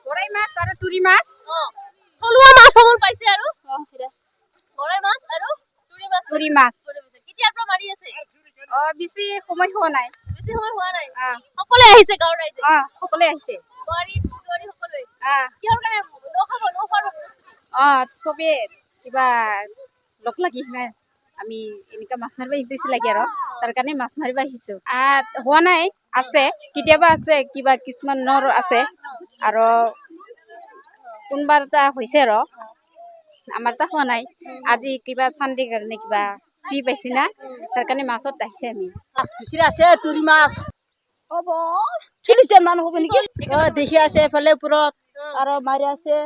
গৰৈ মাছ আৰু তুৰি মাছ থলুৱা মাছ সমল পাইছে আৰু গৰৈ মাছ আৰু তুৰি মাছ কেতিয়াৰ পৰা মাৰি আছে বেছি সময় হোৱা নাই বেছি সময় হোৱা নাই সকলোৱে আহিছে গাঁৱৰ ৰাইজে সকলোৱে আহিছে বোৱাৰী সকলোৱে কিহৰ কাৰণে নখোৱাৰ প্ৰস্তুতি চবে কিবা লগ লাগি আমি এনেকা মাছ মাৰিব শিকিছো লাগে আৰু তাৰ কাৰণে মাছ মাৰিব আহিছো হোৱা নাই আছে কেতিয়াবা আছে কিবা কিছুমানৰ আছে আৰু কোনোবা এটা হৈছে আৰু আমাৰ এটা হোৱা নাই আজি কিবা চানডে কাৰণে কিবা ফ্ৰী পাইছি না তাৰ কাৰণে মাছত আহিছে আমি মাছ খুচৰি আছে তুৰি মাছ হ'ব 40 মান হ'ব নেকি দেখি আছে এফালে ওপৰত আৰু মাৰি আছে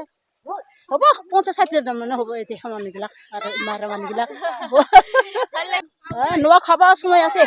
হ'ব 50-60 মান হ'ব দেখা মানুহবিলাক আৰু মাৰা মানুহবিলাক নোৱা খাব সময় আছে